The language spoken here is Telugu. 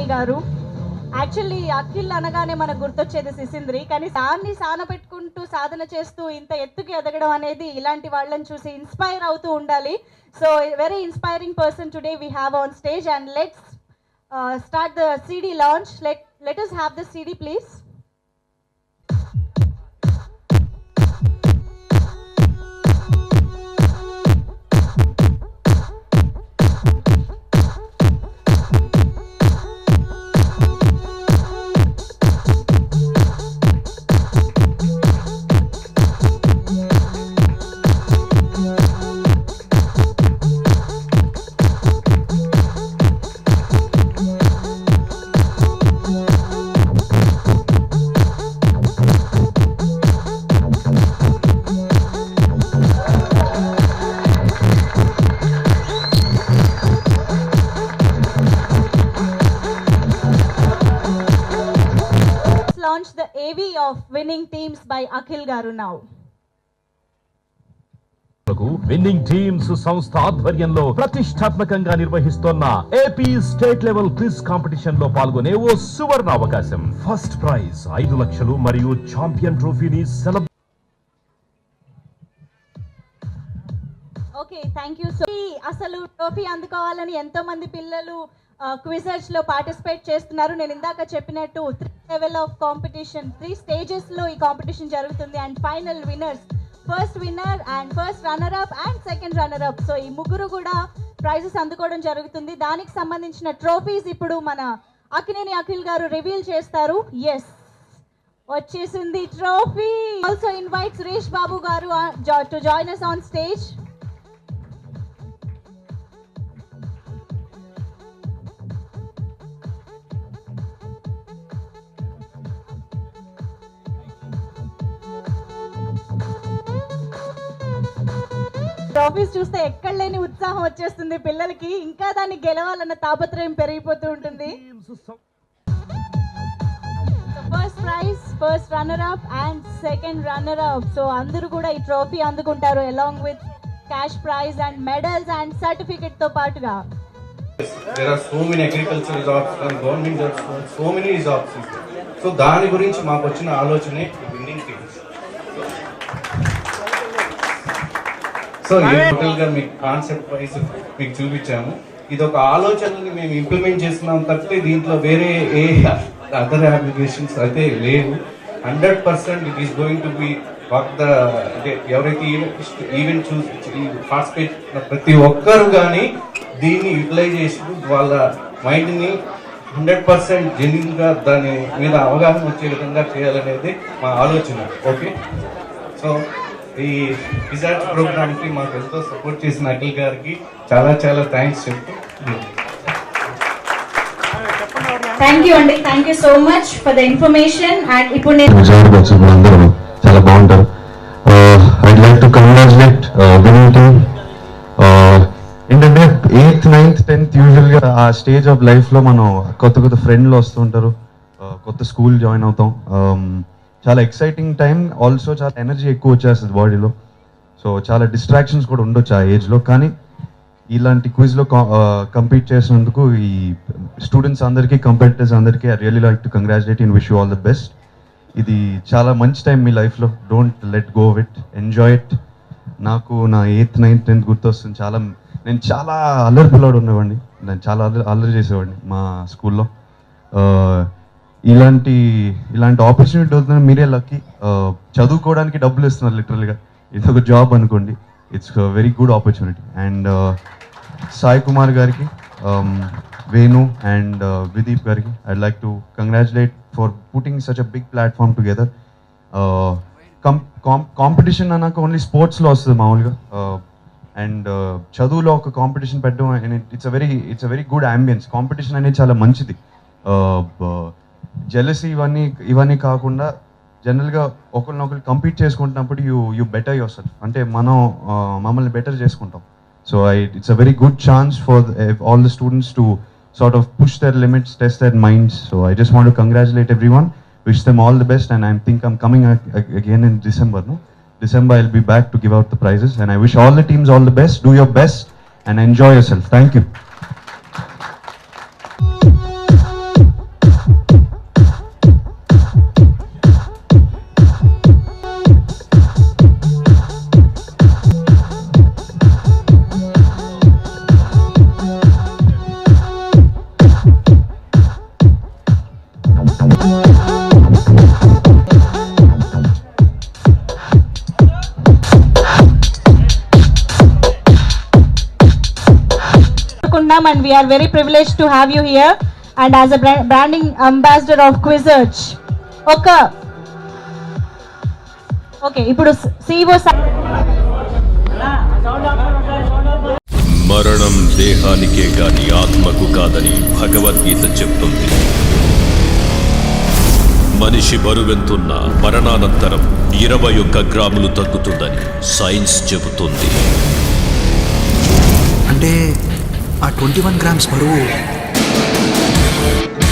అఖిల్ గారు. యాక్చువల్లీ అఖిల్ అనగానే మనకు గుర్తొచ్చేది సిసింద్రి, కానీ దాన్ని సానపెట్టుకుంటూ సాధన చేస్తూ ఇంత ఎత్తుకి ఎదగడం అనేది ఇలాంటి వాళ్ళని చూసి ఇన్స్పైర్ అవుతూ ఉండాలి. So very inspiring person today we have on stage and let's start the CD launch. Let us have the CD please. Launch the AV of winning teams by Akhil garu now. Winnowing teams సంస్థ ఆధ్వర్యంలో ప్రతిష్టాత్మకంగా నిర్వహిస్తున్న AP state level quiz competition లో పాల్గొనే ఓ సువర్ణ అవకాశం. ఫస్ట్ ప్రైజ్ 5 లక్షలు మరియు ఛాంపియన్ ట్రోఫీని ఓకే, థ్యాంక్ యూ. సో అసలు ట్రోఫీ అందుకోవాలని ఎంతో మంది పిల్లలు క్విజర్స్ లో పార్టిసిపేట్ చేస్తున్నారు. నేను ఇందాక చెప్పినట్టు 3 లెవెల్ ఆఫ్ కాంపిటీషన్, 3 స్టేజెస్ లో ఈ కాంపిటీషన్ జరుగుతుంది. And final winners, first winner and first runner up and second runner up, so ఈ ముగ్గురు కూడా ప్రైజెస్ అందుకోవడం జరుగుతుంది. దానికి సంబంధించిన ట్రోఫీస్ ఇప్పుడు మన అక్కినేని అఖిల్ గారు రివీల్ చేస్తారు. ఎస్, వచ్చేసింది trophy. Also invite Suresh Babu గారు to join us on stage. Trophies చూస్తే ఎక్కడ లేని ఉత్సాహం వచ్చేస్తుంది పిల్లలకి, ఇంకా దాన్ని గెలవాలన్న తాపత్రయం పెరిగిపోతూ ఉంటుంది. First prize, first runner up and second runner up, so అందరూ కూడా ఈ ట్రోఫీ అందుకుంటారు along with cash prize and medals and certificate తో పాటుగా. There are so many agricultural jobs and government jobs, so many jobs. So దాని గురించి మాకు వచ్చిన ఆలోచనే విన్నింగ్ టీమ్స్. సో ఈ టోటల్గా మీకు కాన్సెప్ట్ వైజ్ మీకు చూపించాము. ఇది ఒక ఆలోచనని మేము ఇంప్లిమెంట్ చేస్తున్నాం తప్పితే దీంట్లో వేరే ఏ అదర్ అప్లికేషన్స్ అయితే లేవు. 100% it is going to be work the, అంటే ఎవరైతే ఈవెంట్ చూసి పార్టిసిపేట్ ప్రతి ఒక్కరు కానీ దీన్ని యూటిలైజేషన్ వాళ్ళ మైండ్ని 100% జెన్యున్గా దాని మీద అవగాహన వచ్చే విధంగా చేయాలనేది మా ఆలోచన. ఓకే, సో ఈ రిజల్ట్ ప్రోగ్రామ్కి మాకు ఎంతో సపోర్ట్ చేసిన అఖిల్ గారికి చాలా చాలా థ్యాంక్స్ చెప్తూ. థ్యాంక్ యూ అండి, thank you so much for the information. And ఇప్పుడు నేను చాలా బాగుంటారు. I'd like to congratulate winning team. ఏంటంటే 8th, 9th, 10th యూజువల్గా ఆ స్టేజ్ ఆఫ్ లైఫ్లో మనం కొత్త కొత్త ఫ్రెండ్లు వస్తుంటారు, కొత్త స్కూల్ జాయిన్ అవుతాం. చాలా ఎక్సైటింగ్ టైం, ఆల్సో చాలా ఎనర్జీ ఎక్కువ వచ్చేస్తుంది బాడీలో. సో చాలా డిస్ట్రాక్షన్స్ కూడా ఉండొచ్చు ఆ ఏజ్లో. కానీ ఇలాంటి క్విజ్లో కంపీట్ చేసినందుకు ఈ స్టూడెంట్స్ అందరికీ, కంపెటిటర్స్ అందరికీ I really like to congratulate and wish you all the best. ఇది చాలా మంచి టైం మీ లైఫ్లో. Don't let go of it, enjoy it. నాకు నా 8th, 9th, 10th గుర్తొస్తుంది. నేను చాలా అల్లరి పిల్లాడు ఉండేవాడిని, నేను చాలా అల్లరి చేసేవాడిని మా స్కూల్లో. ఇలాంటి ఆపర్చునిటీ అవుతుందని మీరే లక్కీ. చదువుకోవడానికి డబ్బులు ఇస్తున్నారు లిటరల్గా, ఇది ఒక జాబ్ అనుకోండి. It's very good opportunity. And Sai Kumar గారికి, వేణు అండ్ విదీప్ గారికి I'd like to congratulate for putting such a big platform together. Competition అన్నాక ఓన్లీ స్పోర్ట్స్లో వస్తుంది మామూలుగా, అండ్ చదువులో ఒక కాంపిటీషన్ పెట్టడం it's a very good ambience. Competition అనేది చాలా మంచిది. జెలసీ ఇవన్నీ కాకుండా జనరల్గా ఒకరినొకరు కంపీట్ చేసుకుంటున్నప్పుడు యూ బెటర్ యువర్ సెల్ఫ్, అంటే మమ్మల్ని బెటర్ చేసుకుంటాం. So it's a very good chance for all the students to sort of push their limits, test their minds. So I just want to congratulate everyone, wish them all the best, and I think I'm coming again in December. I'll be back to give out the prizes, and I wish all the teams all the best. Do your best and enjoy yourself. Thank you. ఉన్నాం and we are very privilege to have you here and as a branding ambassador of క్విజర్చ్. ఓకే ఇప్పుడు CEO మరణం దేహానికే గాని ఆత్మకు కాదని భగవద్గీత చెప్తుంది. మనిషి బరువెంతున్నా మరణానంతరం 21 గ్రాములు తగ్గుతుందని సైన్స్ చెబుతుంది. అంటే ఆ 21 గ్రామ్స్ బరువు